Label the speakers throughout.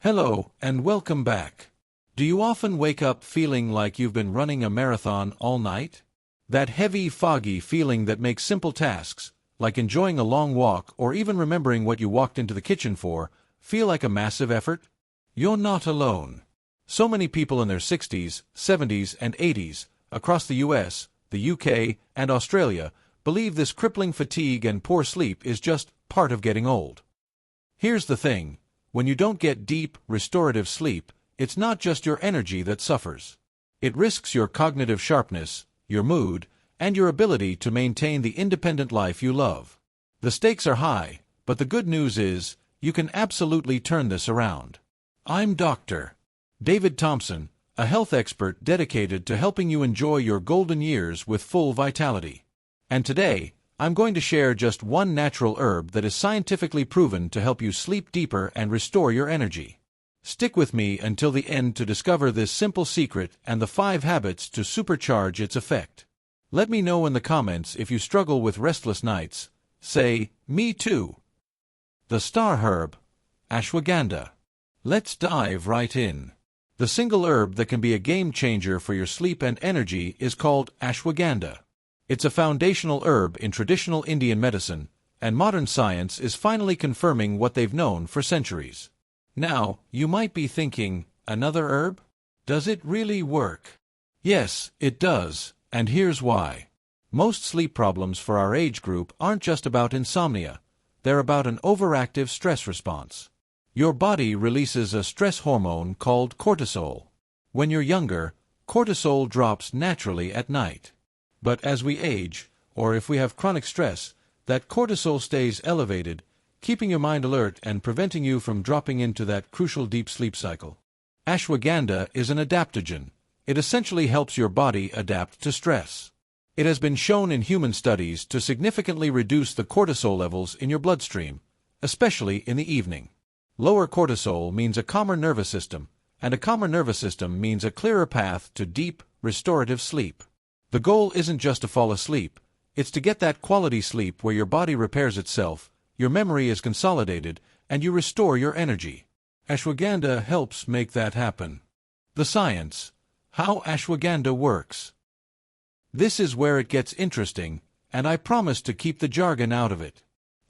Speaker 1: Hello, and welcome back. Do you often wake up feeling like you've been running a marathon all night? That heavy, foggy feeling that makes simple tasks, like enjoying a long walk or even remembering what you walked into the kitchen for, feel like a massive effort? You're not alone. So many people in their 60s, 70s, and 80s, across the US, the UK, and Australia, believe this crippling fatigue and poor sleep is just part of getting old. Here's the thing. When you don't get deep, restorative sleep, it's not just your energy that suffers. It risks your cognitive sharpness, your mood, and your ability to maintain the independent life you love. The stakes are high, but the good news is, you can absolutely turn this around. I'm Dr. David Thompson, a health expert dedicated to helping you enjoy your golden years with full vitality. And today, I'm going to share just one natural herb that is scientifically proven to help you sleep deeper and restore your energy. Stick with me until the end to discover this simple secret and the 5 habits to supercharge its effect. Let me know in the comments if you struggle with restless nights. Say, me too. The star herb, Ashwagandha. Let's dive right in. The single herb that can be a game changer for your sleep and energy is called Ashwagandha. It's a foundational herb in traditional Indian medicine, and modern science is finally confirming what they've known for centuries. Now, you might be thinking, another herb? Does it really work? Yes, it does, and here's why. Most sleep problems for our age group aren't just about insomnia. They're about an overactive stress response. Your body releases a stress hormone called cortisol. When you're younger, cortisol drops naturally at night. But as we age, or if we have chronic stress, that cortisol stays elevated, keeping your mind alert and preventing you from dropping into that crucial deep sleep cycle. Ashwagandha is an adaptogen. It essentially helps your body adapt to stress. It has been shown in human studies to significantly reduce the cortisol levels in your bloodstream, especially in the evening. Lower cortisol means a calmer nervous system, and a calmer nervous system means a clearer path to deep, restorative sleep. The goal isn't just to fall asleep, it's to get that quality sleep where your body repairs itself, your memory is consolidated, and you restore your energy. Ashwagandha helps make that happen. The science. How Ashwagandha works. This is where it gets interesting, and I promise to keep the jargon out of it.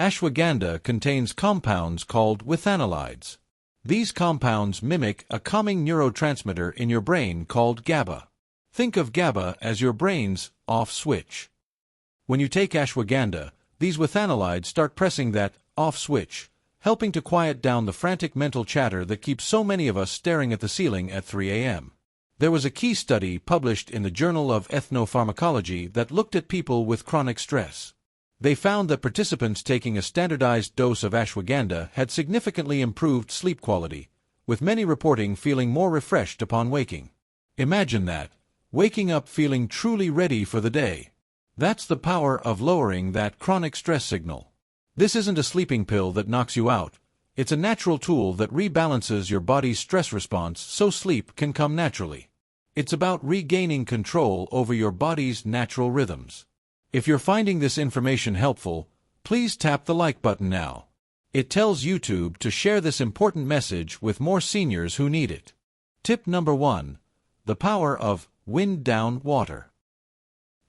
Speaker 1: Ashwagandha contains compounds called withanolides. These compounds mimic a calming neurotransmitter in your brain called GABA. Think of GABA as your brain's off switch. When you take ashwagandha, these withanolides start pressing that off switch, helping to quiet down the frantic mental chatter that keeps so many of us staring at the ceiling at 3 a.m. There was a key study published in the Journal of Ethnopharmacology that looked at people with chronic stress. They found that participants taking a standardized dose of ashwagandha had significantly improved sleep quality, with many reporting feeling more refreshed upon waking. Imagine that. Waking up feeling truly ready for the day. That's the power of lowering that chronic stress signal. This isn't a sleeping pill that knocks you out. It's a natural tool that rebalances your body's stress response so sleep can come naturally. It's about regaining control over your body's natural rhythms. If you're finding this information helpful, please tap the like button now. It tells YouTube to share this important message with more seniors who need it. Tip number 1. The power of wind down water.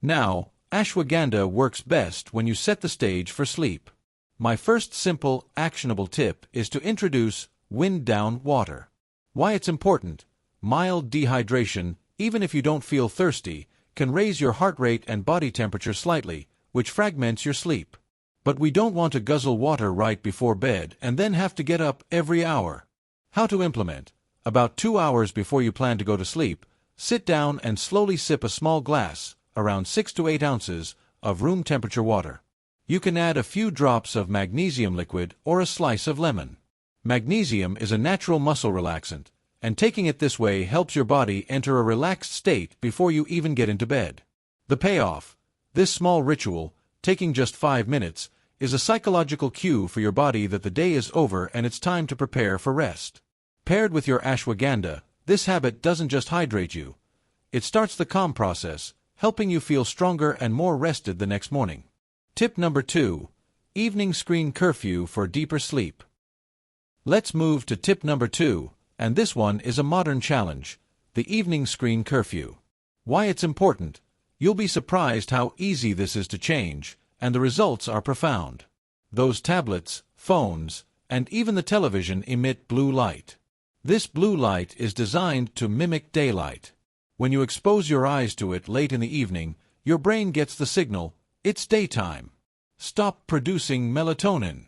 Speaker 1: Now, ashwagandha works best when you set the stage for sleep. My first simple, actionable tip is to introduce wind down water. Why it's important: mild dehydration, even if you don't feel thirsty, can raise your heart rate and body temperature slightly, which fragments your sleep. But we don't want to guzzle water right before bed and then have to get up every hour. How to implement: about 2 hours before you plan to go to sleep, sit down and slowly sip a small glass, around 6 to 8 ounces, of room temperature water. You can add a few drops of magnesium liquid or a slice of lemon. Magnesium is a natural muscle relaxant, and taking it this way helps your body enter a relaxed state before you even get into bed. The payoff: this small ritual, taking just 5 minutes, is a psychological cue for your body that the day is over and it's time to prepare for rest. Paired with your ashwagandha, this habit doesn't just hydrate you. It starts the calm process, helping you feel stronger and more rested the next morning. Tip number 2. Evening screen curfew for deeper sleep. Let's move to tip number 2, And this one is a modern challenge: the evening screen curfew. Why it's important? You'll be surprised how easy this is to change, and the results are profound. Those tablets, phones, and even the television emit blue light. This blue light is designed to mimic daylight. When you expose your eyes to it late in the evening, your brain gets the signal, it's daytime. Stop producing melatonin.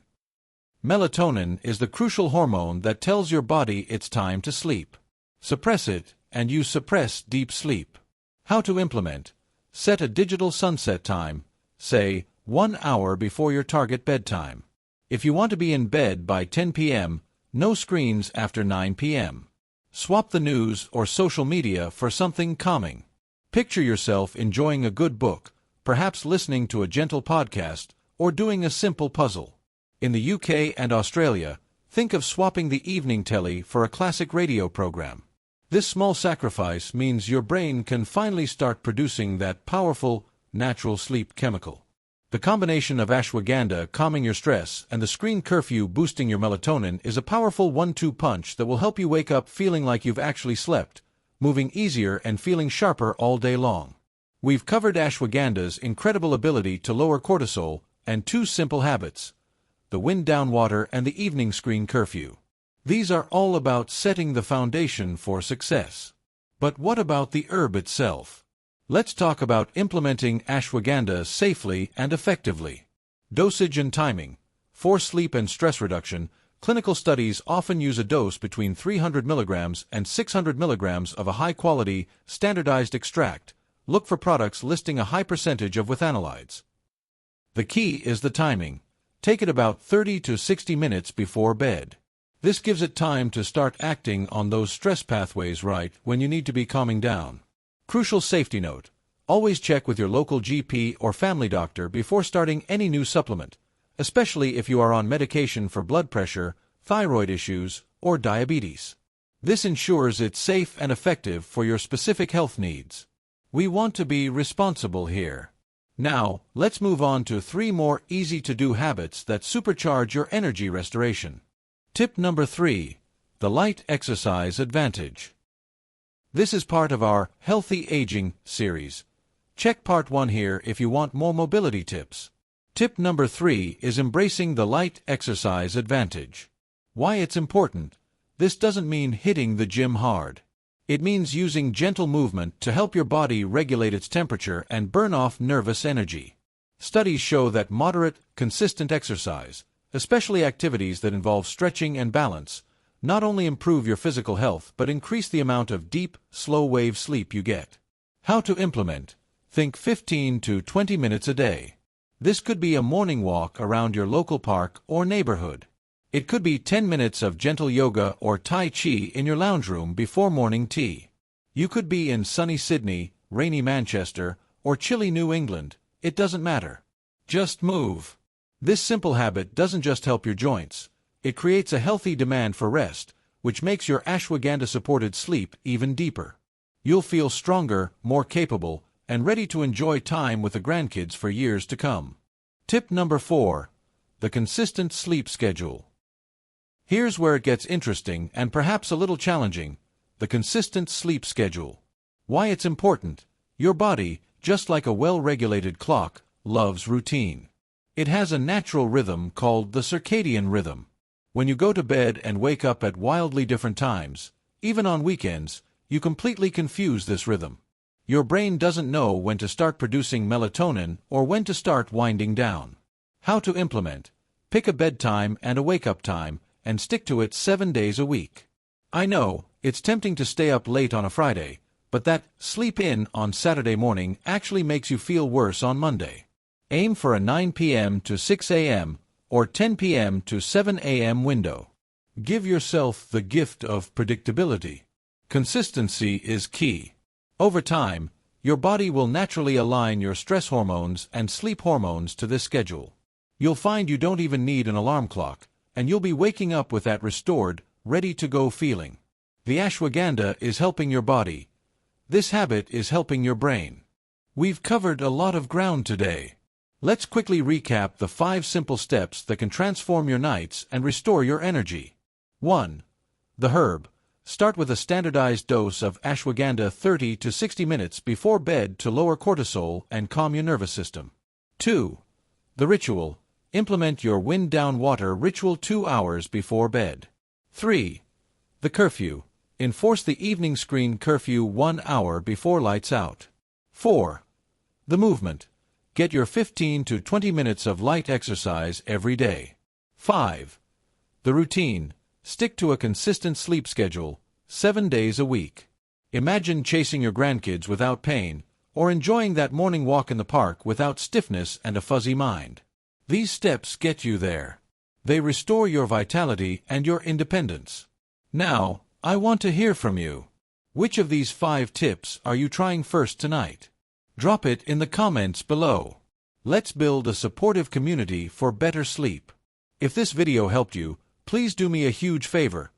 Speaker 1: Melatonin is the crucial hormone that tells your body it's time to sleep. Suppress it, and you suppress deep sleep. How to implement? Set a digital sunset time, say 1 hour before your target bedtime. If you want to be in bed by 10 p.m., no screens after 9 p.m. Swap the news or social media for something calming. Picture yourself enjoying a good book, perhaps listening to a gentle podcast, or doing a simple puzzle. In the UK and Australia, think of swapping the evening telly for a classic radio program. This small sacrifice means your brain can finally start producing that powerful, natural sleep chemical. The combination of ashwagandha calming your stress and the screen curfew boosting your melatonin is a powerful 1-2 punch that will help you wake up feeling like you've actually slept, moving easier and feeling sharper all day long. We've covered ashwagandha's incredible ability to lower cortisol and 2 simple habits: the wind down water and the evening screen curfew. These are all about setting the foundation for success. But what about the herb itself? Let's talk about implementing ashwagandha safely and effectively. Dosage and timing. For sleep and stress reduction, clinical studies often use a dose between 300 mg and 600 mg of a high-quality, standardized extract. Look for products listing a high percentage of withanolides. The key is the timing. Take it about 30 to 60 minutes before bed. This gives it time to start acting on those stress pathways right when you need to be calming down. Crucial safety note: always check with your local GP or family doctor before starting any new supplement, especially if you are on medication for blood pressure, thyroid issues, or diabetes. This ensures it's safe and effective for your specific health needs. We want to be responsible here. Now, let's move on to 3 more easy-to-do habits that supercharge your energy restoration. Tip number 3: the light exercise advantage. This is part of our Healthy Aging series. Check part 1 here if you want more mobility tips. Tip number 3 is embracing the light exercise advantage. Why it's important? This doesn't mean hitting the gym hard. It means using gentle movement to help your body regulate its temperature and burn off nervous energy. Studies show that moderate, consistent exercise, especially activities that involve stretching and balance, not only improve your physical health but increase the amount of deep, slow-wave sleep you get. How to implement? Think 15 to 20 minutes a day. This could be a morning walk around your local park or neighborhood. It could be 10 minutes of gentle yoga or Tai Chi in your lounge room before morning tea. You could be in sunny Sydney, rainy Manchester, or chilly New England. It doesn't matter. Just move. This simple habit doesn't just help your joints. It creates a healthy demand for rest, which makes your ashwagandha-supported sleep even deeper. You'll feel stronger, more capable, and ready to enjoy time with the grandkids for years to come. Tip number 4: the consistent sleep schedule. Here's where it gets interesting and perhaps a little challenging: the consistent sleep schedule. Why it's important? Your body, just like a well-regulated clock, loves routine. It has a natural rhythm called the circadian rhythm. When you go to bed and wake up at wildly different times, even on weekends, you completely confuse this rhythm. Your brain doesn't know when to start producing melatonin or when to start winding down. How to implement? Pick a bedtime and a wake-up time, and stick to it 7 days a week. I know, it's tempting to stay up late on a Friday, but that sleep in on Saturday morning actually makes you feel worse on Monday. Aim for a 9 p.m. to 6 a.m. or 10 p.m. to 7 a.m. window. Give yourself the gift of predictability. Consistency is key. Over time, your body will naturally align your stress hormones and sleep hormones to this schedule. You'll find you don't even need an alarm clock, and you'll be waking up with that restored, ready-to-go feeling. The ashwagandha is helping your body. This habit is helping your brain. We've covered a lot of ground today. Let's quickly recap the 5 simple steps that can transform your nights and restore your energy. 1. The herb. Start with a standardized dose of ashwagandha 30 to 60 minutes before bed to lower cortisol and calm your nervous system. 2. The ritual. Implement your wind down water ritual 2 hours before bed. 3. The curfew. Enforce the evening screen curfew 1 hour before lights out. 4. The movement. Get your 15 to 20 minutes of light exercise every day. 5. The routine. Stick to a consistent sleep schedule, 7 days a week. Imagine chasing your grandkids without pain, or enjoying that morning walk in the park without stiffness and a fuzzy mind. These steps get you there. They restore your vitality and your independence. Now, I want to hear from you. Which of these 5 tips are you trying first tonight? Drop it in the comments below. Let's build a supportive community for better sleep. If this video helped you, please do me a huge favor.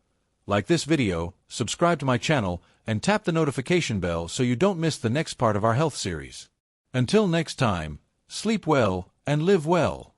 Speaker 1: Like this video, subscribe to my channel, and tap the notification bell so you don't miss the next part of our health series. Until next time, sleep well and live well.